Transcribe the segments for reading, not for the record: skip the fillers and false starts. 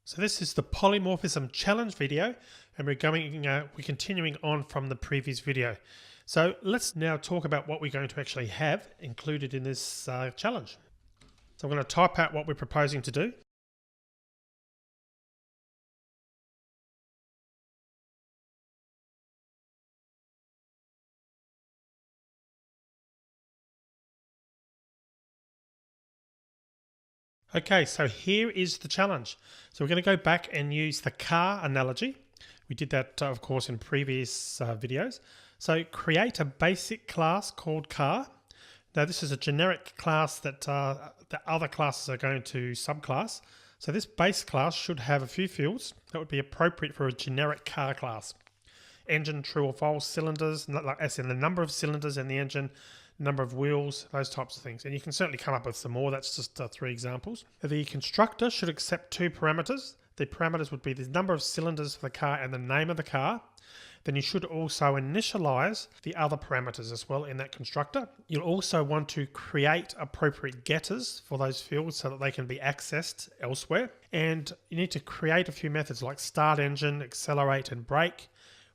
So this is the polymorphism challenge video, and we're continuing on from the previous video. So let's now talk about what we're going to actually have included in this challenge. So I'm going to type out what we're proposing to do. Okay, so here is the challenge. So we're going to go back and use the car analogy. We did that, of course, in previous videos. So create a basic class called car. Now this is a generic class that the other classes are going to subclass. So this base class should have a few fields that would be appropriate for a generic car class. Engine, true or false, cylinders, as in the number of cylinders in the engine, number of wheels, those types of things. And you can certainly come up with some more. That's just 3 examples. The constructor should accept 2 parameters. The parameters would be the number of cylinders for the car and the name of the car. Then you should also initialize the other parameters as well in that constructor. You'll also want to create appropriate getters for those fields so that they can be accessed elsewhere. And you need to create a few methods like start engine, accelerate and brake.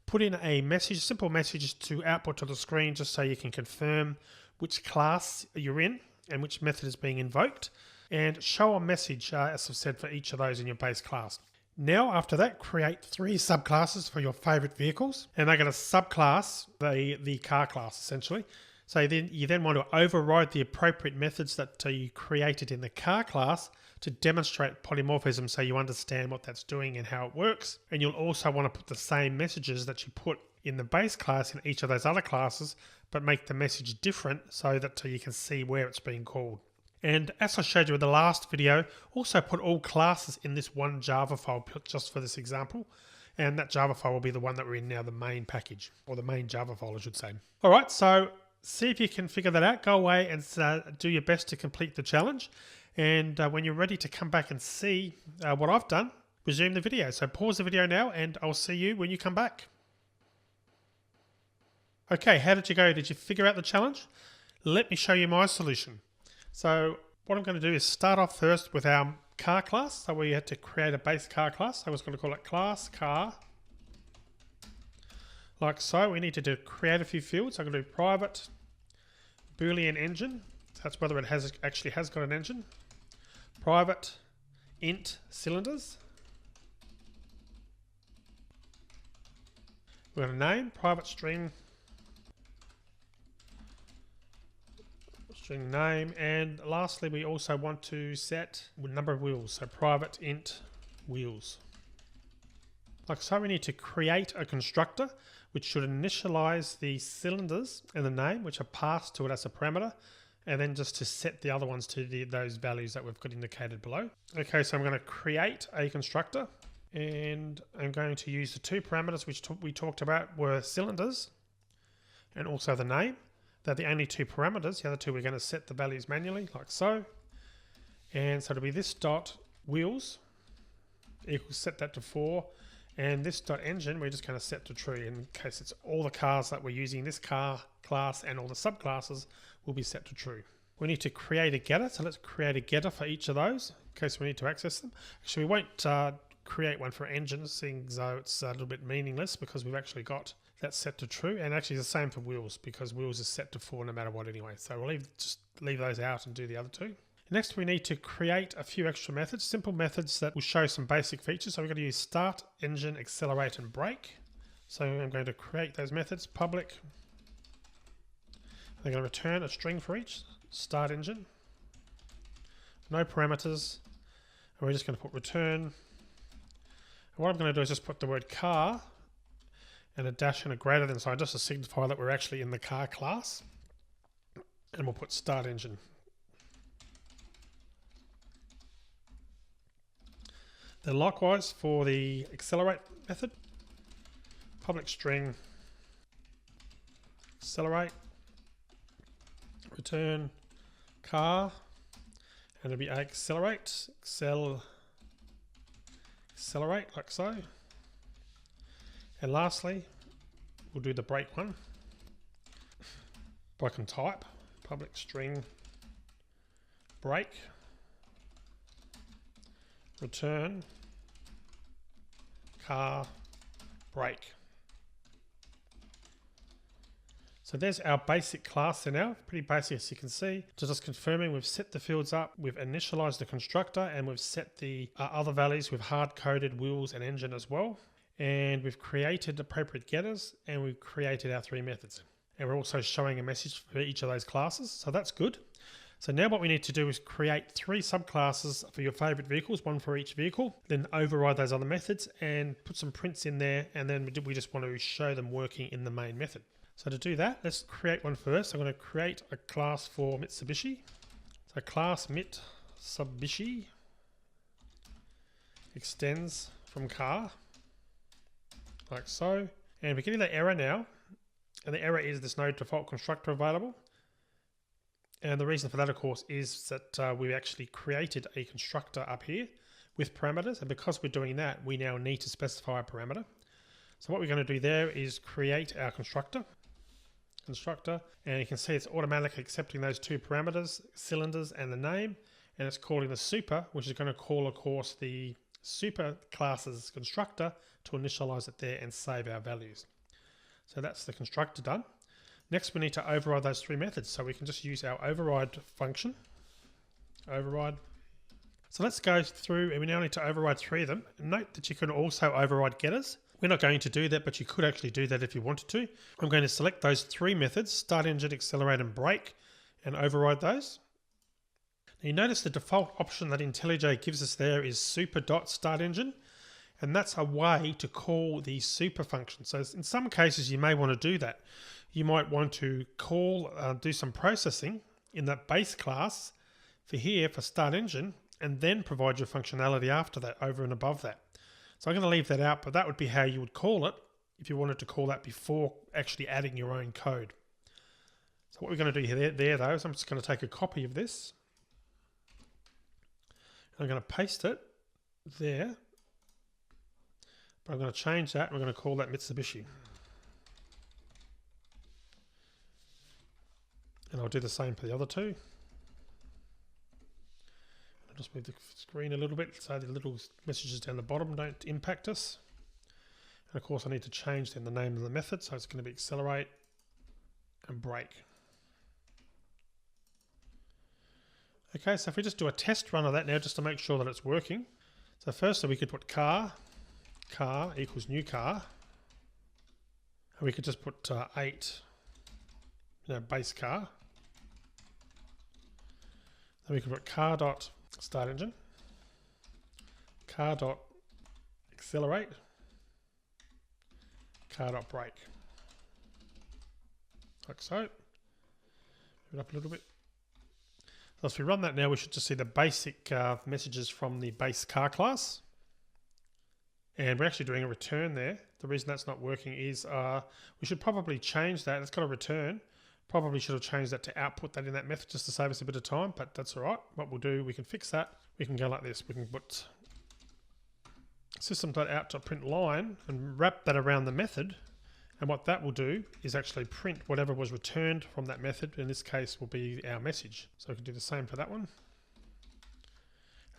Put in a message, simple message to output to the screen just so you can confirm which class you're in and which method is being invoked. And show a message, as I've said, for each of those in your base class. Now, after that, create 3 subclasses for your favorite vehicles, and they're going to subclass the car class, essentially. So you then want to override the appropriate methods that you created in the car class to demonstrate polymorphism so you understand what that's doing and how it works. And you'll also want to put the same messages that you put in the base class in each of those other classes, but make the message different so that you can see where it's being called. And as I showed you in the last video, also put all classes in this one Java file just for this example. And that Java file will be the one that we're in now, the main package, or the main Java file, I should say. All right, so see if you can figure that out. Go away and do your best to complete the challenge. And when you're ready to come back and see what I've done, resume the video. So pause the video now and I'll see you when you come back. Okay, how did you go? Did you figure out the challenge? Let me show you my solution. So what I'm going to do is start off first with our car class. So we had to create a base car class. I was going to call it class car. Like so. We need to create a few fields. I'm going to do private Boolean engine. So that's whether it actually has got an engine. Private int cylinders. We're going to name private string name, and lastly we also want to set the number of wheels. So private int wheels. Like so, we need to create a constructor which should initialize the cylinders and the name, which are passed to it as a parameter, and then just to set the other ones to those values that we've got indicated below. Okay, so I'm going to create a constructor, and I'm going to use the 2 parameters which we talked about were cylinders and also the name. They're the only 2 parameters. The other 2 we're going to set the values manually, like so. And so it'll be this dot wheels equals, set that to 4. And this dot engine, we're just going to set to true in case it's all the cars that we're using. This car class and all the subclasses will be set to true. We need to create a getter. So let's create a getter for each of those in case we need to access them. Actually, we won't create one for engines, seeing though it's a little bit meaningless because we've actually got that set to true, and actually the same for wheels because wheels is set to 4 no matter what anyway. So we'll just leave those out and do the other 2. Next, we need to create a few extra methods, simple methods that will show some basic features. So we're going to use start, engine, accelerate, and brake. So I'm going to create those methods, public. They're going to return a string for each, start engine, no parameters, and we're just going to put return. And what I'm going to do is just put the word car and a dash and a greater than sign just to signify that we're actually in the car class. And we'll put start engine. Then likewise for the accelerate method, public string accelerate, return car, and it'll be accelerate, accelerate like so. And lastly, we'll do the brake one. I can type public string brake, return car brake. So there's our basic class there now, pretty basic as you can see. Just confirming we've set the fields up, we've initialized the constructor, and we've set the other values with hard-coded wheels and engine as well. And we've created appropriate getters, and we've created our 3 methods. And we're also showing a message for each of those classes, so that's good. So now what we need to do is create 3 subclasses for your favorite vehicles, 1 for each vehicle, then override those other methods and put some prints in there, and then we just want to show them working in the main method. So to do that, let's create one first. I'm going to create a class for Mitsubishi. So class Mitsubishi extends from car, like so. And we're getting that error now. And the error is there's no default constructor available. And the reason for that, of course, is that we actually created a constructor up here with parameters. And because we're doing that, we now need to specify a parameter. So what we're going to do there is create our constructor, and you can see it's automatically accepting those 2 parameters, cylinders and the name, and it's calling the super, which is going to call, of course, the super class's constructor to initialize it there and save our values. So that's the constructor done. Next, we need to override those 3 methods, so we can just use our override function. Override. So let's go through, and we now need to override 3 of them. Note that you can also override getters. We're not going to do that, but you could actually do that if you wanted to. I'm going to select those 3 methods, start engine, accelerate, and brake, and override those. Now you notice the default option that IntelliJ gives us there is super.startEngine, and that's a way to call the super function. So in some cases, you may want to do that. You might want to call, do some processing in that base class for here for start engine, and then provide your functionality after that, over and above that. So I'm going to leave that out, but that would be how you would call it if you wanted to call that before actually adding your own code. So what we're going to do there though, is I'm just going to take a copy of this. And I'm going to paste it there. But I'm going to change that, and we're going to call that Mitsubishi. And I'll do the same for the other 2. Just move the screen a little bit so the little messages down the bottom don't impact us. And of course I need to change then the name of the method, so it's going to be accelerate and brake. Okay, so if we just do a test run of that now just to make sure that it's working. So firstly we could put car equals new car. And we could just put 8, base car. Then we could put car dot start engine, car dot accelerate, car dot brake, like so. Move it up a little bit. So if we run that now, we should just see the basic messages from the base car class, and we're actually doing a return there. The reason that's not working is we should probably change that. It's got a return. Probably should have changed that to output that in that method just to save us a bit of time, but that's all right. What we'll do, we can fix that. We can go like this. We can put system.out.println and wrap that around the method. And what that will do is actually print whatever was returned from that method. In this case will be our message. So we can do the same for that one.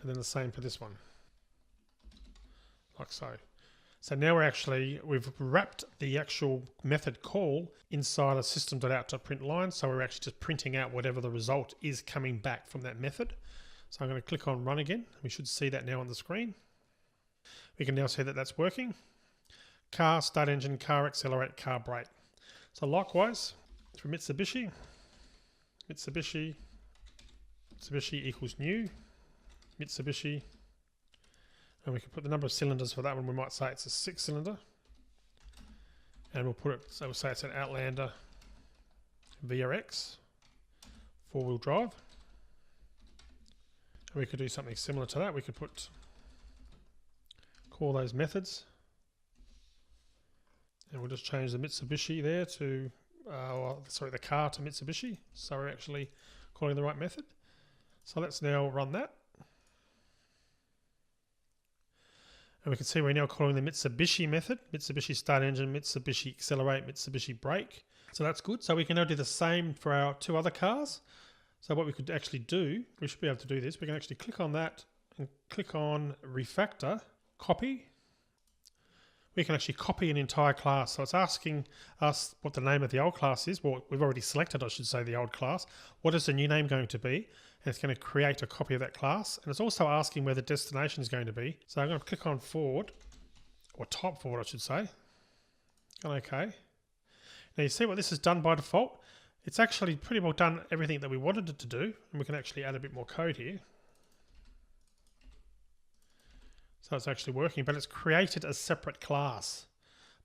And then the same for this one. Like so. So now we've wrapped the actual method call inside a system.out.println, so we're actually just printing out whatever the result is coming back from that method. So I'm going to click on run again. We should see that now on the screen. We can now see that that's working. Car, start engine, car, accelerate, car, brake. So likewise, for Mitsubishi equals new, Mitsubishi. And we can put the number of cylinders for that one. We might say it's a 6-cylinder. And we'll put it, so we'll say it's an Outlander VRX, 4-wheel drive. And we could do something similar to that. We could call those methods. And we'll just change the Mitsubishi there to, the car to Mitsubishi. So we're actually calling the right method. So let's now run that. And we can see we're now calling the Mitsubishi method, Mitsubishi start engine, Mitsubishi accelerate, Mitsubishi brake. So that's good. So we can now do the same for our 2 other cars. So what we could actually do, we should be able to do this. We can actually click on that and click on refactor, copy. we can actually copy an entire class. So it's asking us what the name of the old class is. Well, we've already selected, I should say, the old class. What is the new name going to be? And it's going to create a copy of that class. And it's also asking where the destination is going to be. So I'm going to click on forward, or type forward, I should say. OK. Now you see what this has done by default. It's actually pretty well done everything that we wanted it to do. And we can actually add a bit more code here. So it's actually working, but it's created a separate class.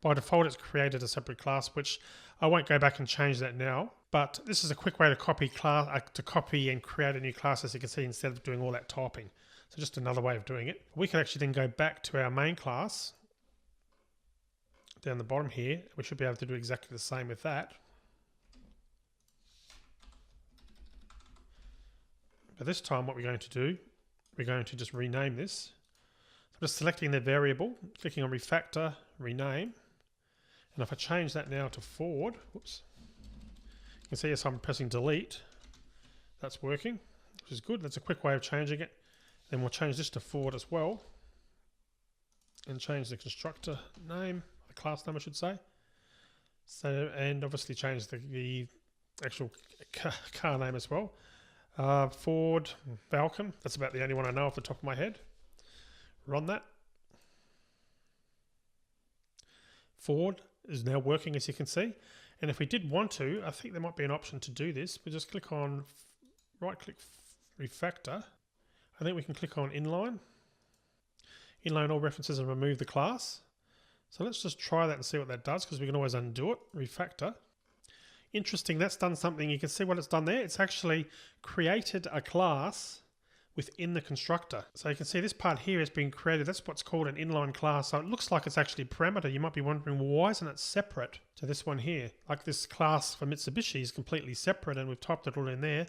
By default, it's created a separate class, which I won't go back and change that now. But this is a quick way to copy and create a new class, as you can see, instead of doing all that typing. So just another way of doing it. We can actually then go back to our main class down the bottom here. We should be able to do exactly the same with that. But this time, what we're going to do, we're going to just rename this. Just selecting the variable, clicking on refactor, rename, and if I change that now to forward, whoops, you can see as I'm pressing delete, that's working, which is good. That's a quick way of changing it. Then we'll change this to forward as well, and change the constructor name, the class name I should say. So, and obviously change the actual car name as well. Ford Falcon, that's about the only one I know off the top of my head. Run that. Forward is now working, as you can see. And if we did want to, I think there might be an option to do this. We just click on right click refactor. I think we can click on inline. Inline all references and remove the class. So let's just try that and see what that does, because we can always undo it. Refactor. Interesting, that's done something. You can see what it's done there. It's actually created a class within the constructor. So you can see this part here has been created. That's what's called an inline class. So it looks like it's actually a parameter. You might be wondering, well, why isn't it separate to this one here? Like this class for Mitsubishi is completely separate, and we've typed it all in there.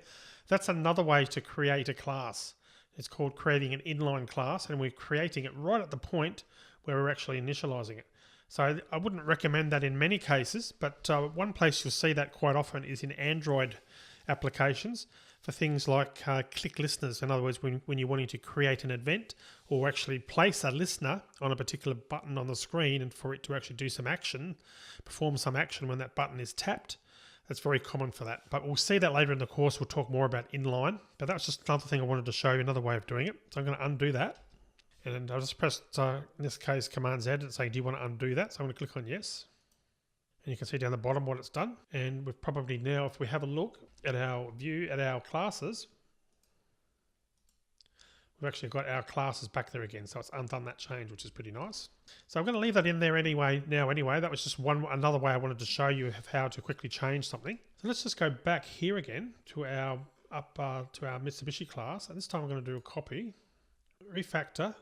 That's another way to create a class. It's called creating an inline class, and we're creating it right at the point where we're actually initializing it. So I wouldn't recommend that in many cases, but one place you'll see that quite often is in Android applications for things like click listeners. In other words, when you're wanting to create an event or actually place a listener on a particular button on the screen, and for it to actually do some action, perform some action when that button is tapped. That's very common for that. But we'll see that later in the course. We'll talk more about inline. But that's just another thing I wanted to show you, another way of doing it. So I'm going to undo that. And I'll just press, in this case, Command Z and say, do you want to undo that? So I'm going to click on yes. And you can see down the bottom what it's done. And we've probably now, if we have a look at our view, at our classes, we've actually got our classes back there again. So it's undone that change, which is pretty nice. So I'm going to leave that in there anyway. That was just another way I wanted to show you of how to quickly change something. So let's just go back here again to our Mitsubishi class. And this time I'm going to do a copy, refactor.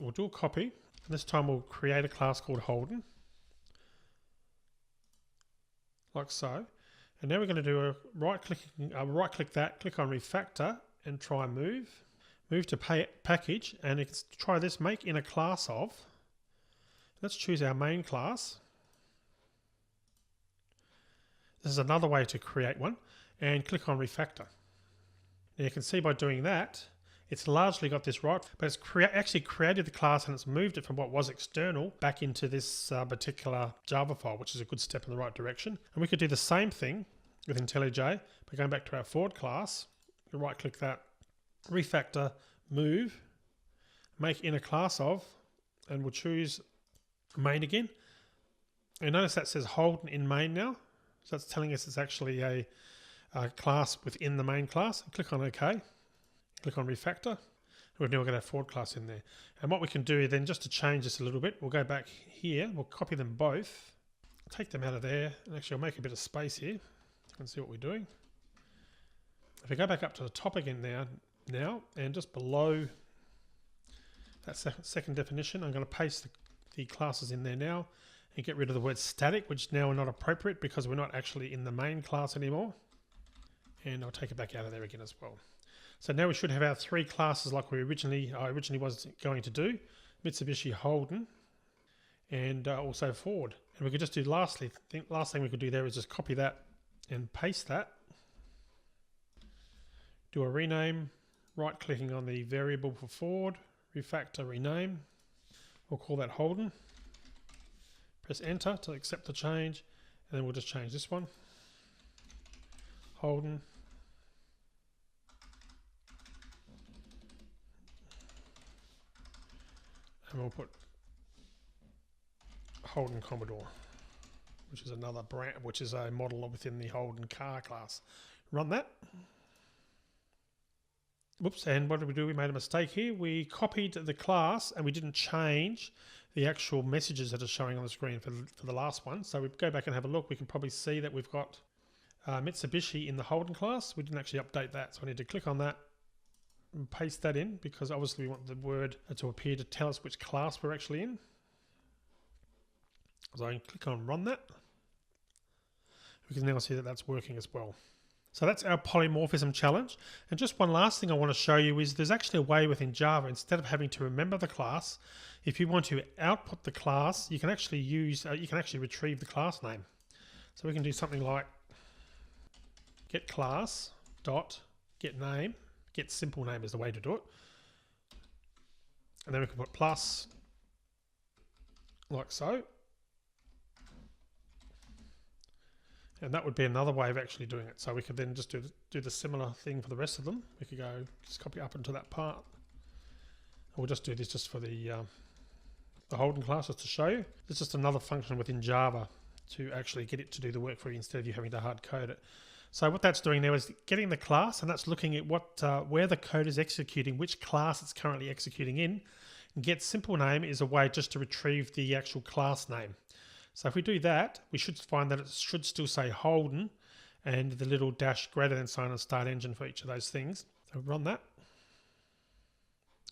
We'll do a copy. And this time we'll create a class called Holden. Like so. And now we're going to do a right click that, click on refactor and try move. Move to package, and let's try this, make in a class of. Let's choose our main class. This is another way to create one, and click on refactor. Now you can see by doing that, it's largely got this right, but it's actually created the class and it's moved it from what was external back into this particular Java file, which is a good step in the right direction. And we could do the same thing with IntelliJ by going back to our Ford class, right click that, refactor, move, make in a class of, and we'll choose main again. And notice that says Holden in main now. So that's telling us it's actually a class within the main class. Click on OK. Click on refactor. We've now got our Ford class in there. And what we can do then, just to change this a little bit, we'll go back here. We'll copy them both. Take them out of there. And actually, I'll make a bit of space here. You can see what we're doing. If we go back up to the top again now, and just below that second definition, I'm going to paste the classes in there now and get rid of the word static, which now are not appropriate because we're not actually in the main class anymore. And I'll take it back out of there again as well. So now we should have our three classes like I originally was going to do: Mitsubishi, Holden, and also Ford. And we could just do last thing we could do there is just copy that and paste that. Do a rename, right clicking on the variable for Ford, refactor, rename. We'll call that Holden. Press enter to accept the change, and then we'll just change this one. Holden. And we'll put Holden Commodore, which is another brand, which is a model within the Holden car class. Run that. Whoops, and what did we do? We made a mistake here. We copied the class and we didn't change the actual messages that are showing on the screen for the last one. So we go back and have a look. We can probably see that we've got Mitsubishi in the Holden class. We didn't actually update that, so I need to click on that and paste that in, because obviously we want the word to appear to tell us which class we're actually in. So I can click on run that. We can now see that that's working as well. So that's our polymorphism challenge. And just one last thing I want to show you is there's actually a way within Java, instead of having to remember the class, if you want to output the class, you can actually use, you can actually retrieve the class name. So we can do something like get class dot get name. Get simple name is the way to do it. And then we can put plus like so. And that would be another way of actually doing it. So we could then just do the similar thing for the rest of them. We could go just copy up into that part. And we'll just do this just for the Holden class, just to show you. It's just another function within Java to actually get it to do the work for you instead of you having to hard code it. So what that's doing now is getting the class, and that's looking at what where the code is executing, which class it's currently executing in. And get simple name is a way just to retrieve the actual class name. So if we do that, we should find that it should still say Holden and the little dash greater than sign and start engine for each of those things. So run that.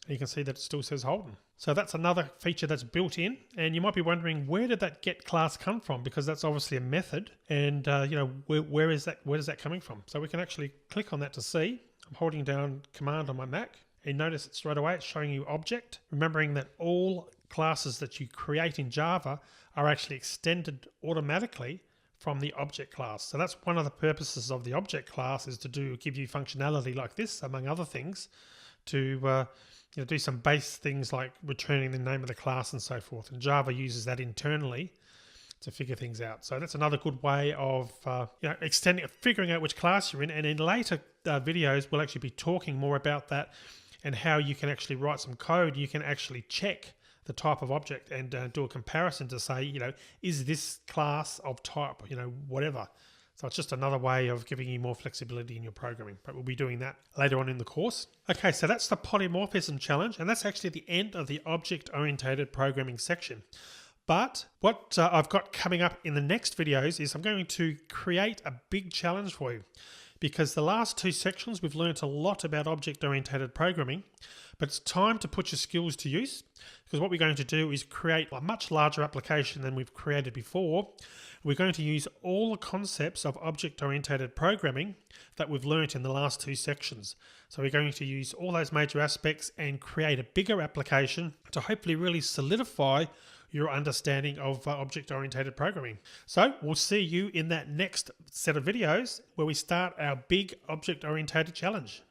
And you can see that it still says Holden. So that's another feature that's built in. And you might be wondering, where did that get class come from? Because that's obviously a method. And you know, where is that coming from? So we can actually click on that to see. I'm holding down Command on my Mac. And notice it straight away, it's showing you object. Remembering that all classes that you create in Java are actually extended automatically from the object class. So that's one of the purposes of the object class, is to give you functionality like this, among other things, to do some base things like returning the name of the class and so forth. And Java uses that internally to figure things out. So that's another good way of figuring out which class you're in. And in later videos, we'll actually be talking more about that and how you can actually write some code. You can actually check the type of object and do a comparison to say, is this class of type, whatever. So it's just another way of giving you more flexibility in your programming, but we'll be doing that later on in the course. Okay, so that's the polymorphism challenge, and that's actually the end of the object-oriented programming section. But what I've got coming up in the next videos is I'm going to create a big challenge for you, because the last two sections we've learned a lot about object-oriented programming, but it's time to put your skills to use, because what we're going to do is create a much larger application than we've created before. We're going to use all the concepts of object-oriented programming that we've learnt in the last two sections. So we're going to use all those major aspects and create a bigger application to hopefully really solidify your understanding of object-oriented programming. So we'll see you in that next set of videos where we start our big object-oriented challenge.